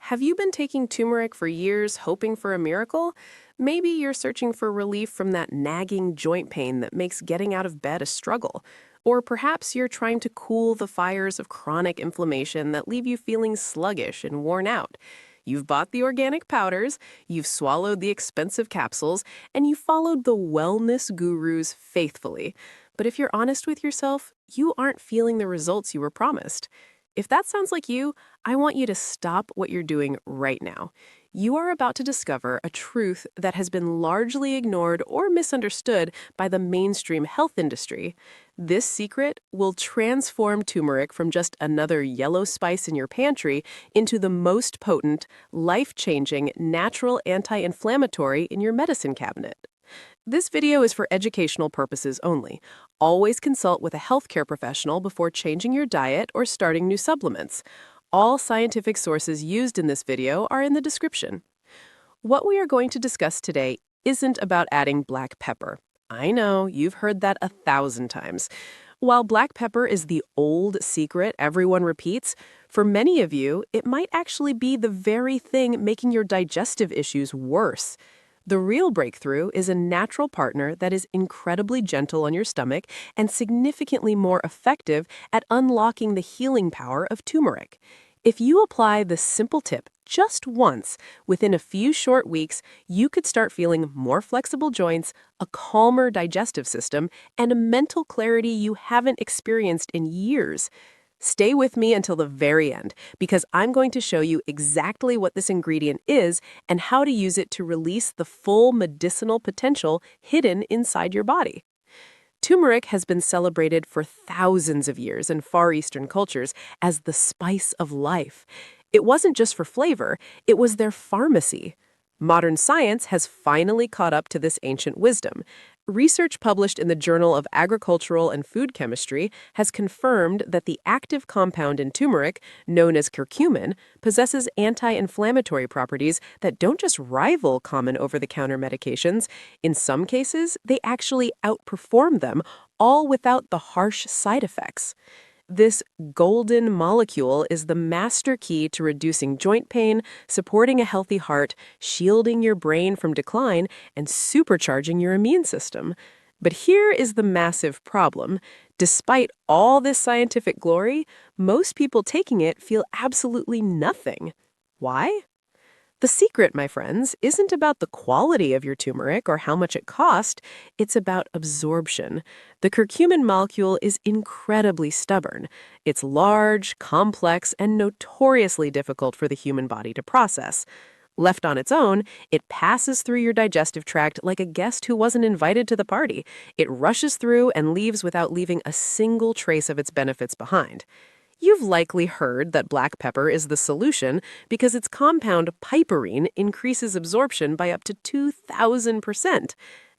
Have you been taking turmeric for years, hoping for a miracle? Maybe you're searching for relief from that nagging joint pain that makes getting out of bed a struggle. Or perhaps you're trying to cool the fires of chronic inflammation that leave you feeling sluggish and worn out. You've bought the organic powders, you've swallowed the expensive capsules, and you followed the wellness gurus faithfully. But if you're honest with yourself, you aren't feeling the results you were promised. If that sounds like you, I want you to stop what you're doing right now. You are about to discover a truth that has been largely ignored or misunderstood by the mainstream health industry. This secret will transform turmeric from just another yellow spice in your pantry into the most potent, life-changing, natural anti-inflammatory in your medicine cabinet. This video is for educational purposes only. Always consult with a healthcare professional before changing your diet or starting new supplements. All scientific sources used in this video are in the description. What we are going to discuss today isn't about adding black pepper. I know, you've heard that 1,000 times. While black pepper is the old secret everyone repeats, for many of you, it might actually be the very thing making your digestive issues worse. The real breakthrough is a natural partner that is incredibly gentle on your stomach and significantly more effective at unlocking the healing power of turmeric. If you apply this simple tip just once, within a few short weeks, you could start feeling more flexible joints, a calmer digestive system, and a mental clarity you haven't experienced in years. Stay with me until the very end, because I'm going to show you exactly what this ingredient is and how to use it to release the full medicinal potential hidden inside your body. Turmeric has been celebrated for thousands of years in Far Eastern cultures as the spice of life. It wasn't just for flavor, it was their pharmacy. Modern science has finally caught up to this ancient wisdom. Research published in the Journal of Agricultural and Food Chemistry has confirmed that the active compound in turmeric, known as curcumin, possesses anti-inflammatory properties that don't just rival common over-the-counter medications. In some cases, they actually outperform them, all without the harsh side effects. This golden molecule is the master key to reducing joint pain, supporting a healthy heart, shielding your brain from decline, and supercharging your immune system. But here is the massive problem. Despite all this scientific glory, most people taking it feel absolutely nothing. Why? The secret, my friends, isn't about the quality of your turmeric or how much it cost, it's about absorption. The curcumin molecule is incredibly stubborn. It's large, complex, and notoriously difficult for the human body to process. Left on its own, it passes through your digestive tract like a guest who wasn't invited to the party. It rushes through and leaves without leaving a single trace of its benefits behind. You've likely heard that black pepper is the solution because its compound piperine increases absorption by up to 2,000%.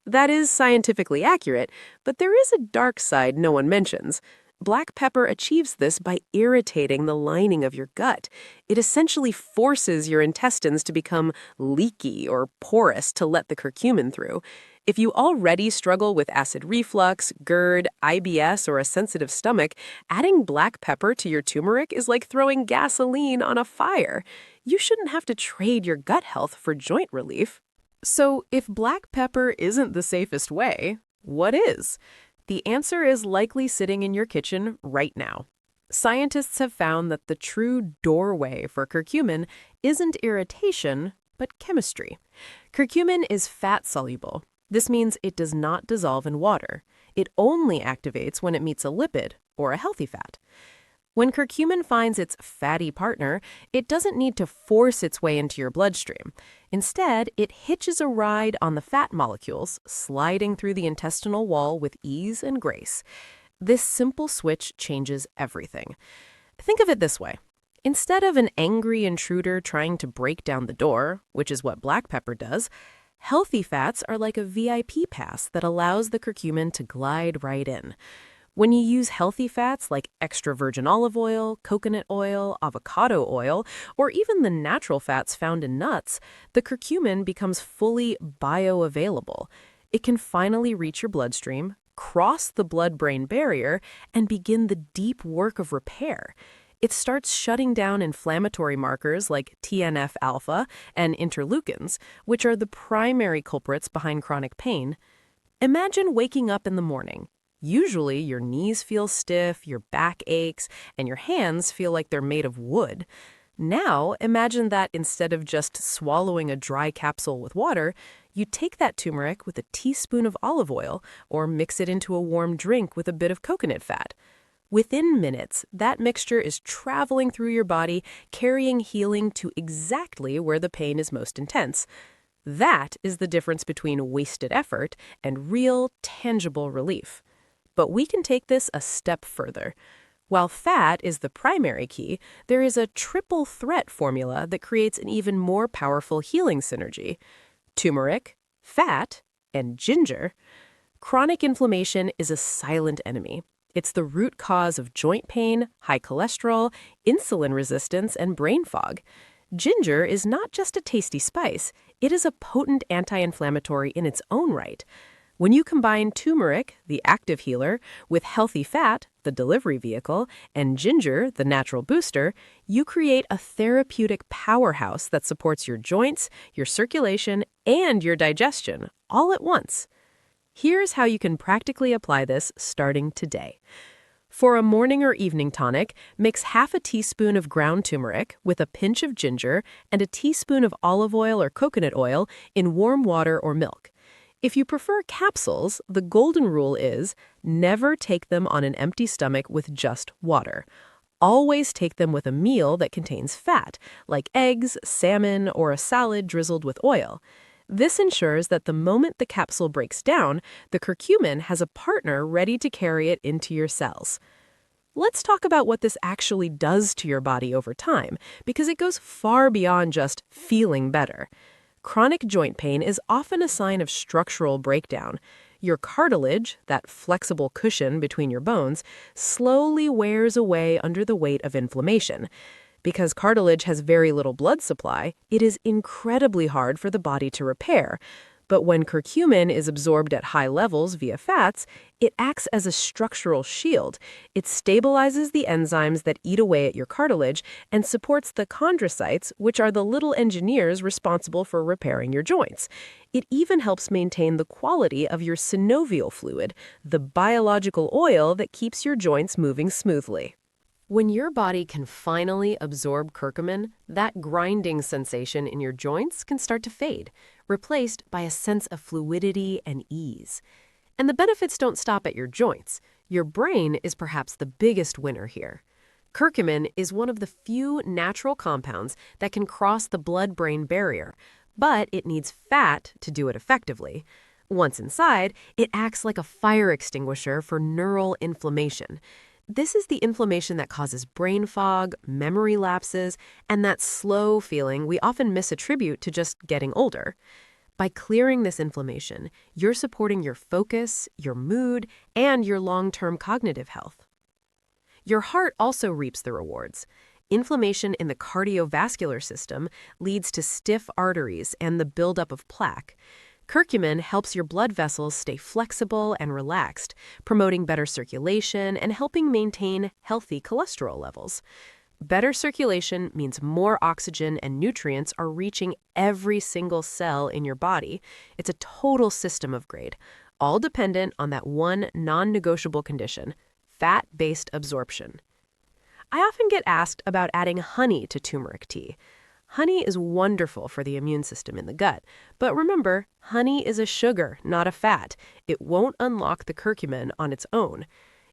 That is scientifically accurate, but there is a dark side no one mentions. Black pepper achieves this by irritating the lining of your gut. It essentially forces your intestines to become leaky or porous to let the curcumin through. If you already struggle with acid reflux, GERD, IBS, or a sensitive stomach, adding black pepper to your turmeric is like throwing gasoline on a fire. You shouldn't have to trade your gut health for joint relief. So if black pepper isn't the safest way, what is? The answer is likely sitting in your kitchen right now. Scientists have found that the true doorway for curcumin isn't irritation, but chemistry. Curcumin is fat-soluble. This means it does not dissolve in water. It only activates when it meets a lipid, or a healthy fat. When curcumin finds its fatty partner, it doesn't need to force its way into your bloodstream. Instead, it hitches a ride on the fat molecules, sliding through the intestinal wall with ease and grace. This simple switch changes everything. Think of it this way. Instead of an angry intruder trying to break down the door, which is what black pepper does, healthy fats are like a VIP pass that allows the curcumin to glide right in. When you use healthy fats like extra virgin olive oil, coconut oil, avocado oil, or even the natural fats found in nuts, the curcumin becomes fully bioavailable. It can finally reach your bloodstream, cross the blood-brain barrier, and begin the deep work of repair. It starts shutting down inflammatory markers like TNF-alpha and interleukins, which are the primary culprits behind chronic pain. Imagine waking up in the morning. Usually, your knees feel stiff, your back aches, and your hands feel like they're made of wood. Now, imagine that instead of just swallowing a dry capsule with water, you take that turmeric with a teaspoon of olive oil or mix it into a warm drink with a bit of coconut fat. Within minutes, that mixture is traveling through your body, carrying healing to exactly where the pain is most intense. That is the difference between wasted effort and real, tangible relief. But we can take this a step further. While fat is the primary key, there is a triple threat formula that creates an even more powerful healing synergy. Turmeric, fat, and ginger. Chronic inflammation is a silent enemy. It's the root cause of joint pain, high cholesterol, insulin resistance, and brain fog. Ginger is not just a tasty spice, it is a potent anti-inflammatory in its own right. When you combine turmeric, the active healer, with healthy fat, the delivery vehicle, and ginger, the natural booster, you create a therapeutic powerhouse that supports your joints, your circulation, and your digestion, all at once. Here's how you can practically apply this starting today. For a morning or evening tonic, mix half a teaspoon of ground turmeric with a pinch of ginger and a teaspoon of olive oil or coconut oil in warm water or milk. If you prefer capsules, the golden rule is never take them on an empty stomach with just water. Always take them with a meal that contains fat, like eggs, salmon, or a salad drizzled with oil. This ensures that the moment the capsule breaks down, the curcumin has a partner ready to carry it into your cells. Let's talk about what this actually does to your body over time, because it goes far beyond just feeling better. Chronic joint pain is often a sign of structural breakdown. Your cartilage, that flexible cushion between your bones, slowly wears away under the weight of inflammation. Because cartilage has very little blood supply, it is incredibly hard for the body to repair. But when curcumin is absorbed at high levels via fats, it acts as a structural shield. It stabilizes the enzymes that eat away at your cartilage and supports the chondrocytes, which are the little engineers responsible for repairing your joints. It even helps maintain the quality of your synovial fluid, the biological oil that keeps your joints moving smoothly. When your body can finally absorb curcumin, that grinding sensation in your joints can start to fade, replaced by a sense of fluidity and ease. And the benefits don't stop at your joints. Your brain is perhaps the biggest winner here. Curcumin is one of the few natural compounds that can cross the blood-brain barrier, but it needs fat to do it effectively. Once inside, it acts like a fire extinguisher for neural inflammation. This is the inflammation that causes brain fog, memory lapses, and that slow feeling we often misattribute to just getting older. By clearing this inflammation, you're supporting your focus, your mood, and your long-term cognitive health. Your heart also reaps the rewards. Inflammation in the cardiovascular system leads to stiff arteries and the buildup of plaque. Curcumin helps your blood vessels stay flexible and relaxed, promoting better circulation and helping maintain healthy cholesterol levels. Better circulation means more oxygen and nutrients are reaching every single cell in your body. It's a total system upgrade, all dependent on that one non-negotiable condition, fat-based absorption. I often get asked about adding honey to turmeric tea. Honey is wonderful for the immune system in the gut, but remember, honey is a sugar, not a fat. It won't unlock the curcumin on its own.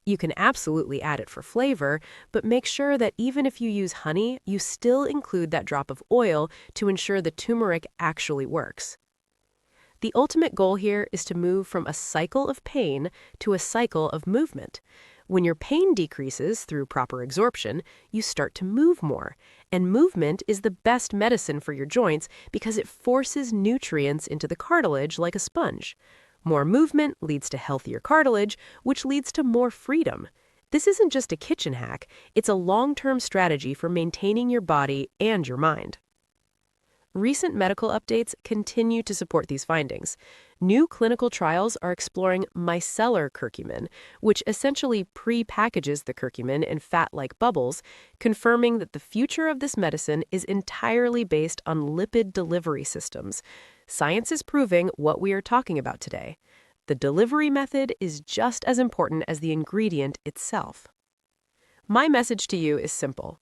You can absolutely add it for flavor, but make sure that even if you use honey, you still include that drop of oil to ensure the turmeric actually works. The ultimate goal here is to move from a cycle of pain to a cycle of movement. When your pain decreases through proper absorption, you start to move more. And movement is the best medicine for your joints because it forces nutrients into the cartilage like a sponge. More movement leads to healthier cartilage, which leads to more freedom. This isn't just a kitchen hack, it's a long-term strategy for maintaining your body and your mind. Recent medical updates continue to support these findings. New clinical trials are exploring micellar curcumin, which essentially pre-packages the curcumin in fat-like bubbles, confirming that the future of this medicine is entirely based on lipid delivery systems. Science is proving what we are talking about today. The delivery method is just as important as the ingredient itself. My message to you is simple.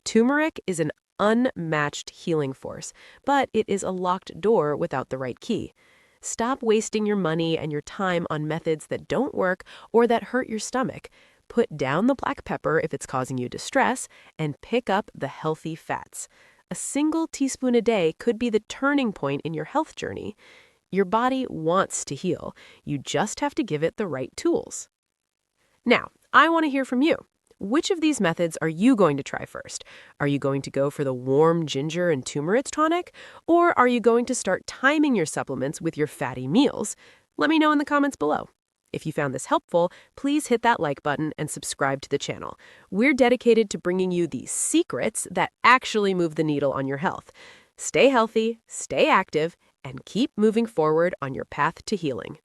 Turmeric is an unmatched healing force, but it is a locked door without the right key. Stop wasting your money and your time on methods that don't work or that hurt your stomach. Put down the black pepper if it's causing you distress, and pick up the healthy fats. A single teaspoon a day could be the turning point in your health journey. Your body wants to heal. You just have to give it the right tools. Now, I want to hear from you. Which of these methods are you going to try first? Are you going to go for the warm ginger and turmeric tonic? Or are you going to start timing your supplements with your fatty meals? Let me know in the comments below. If you found this helpful, please hit that like button and subscribe to the channel. We're dedicated to bringing you the secrets that actually move the needle on your health. Stay healthy, stay active, and keep moving forward on your path to healing.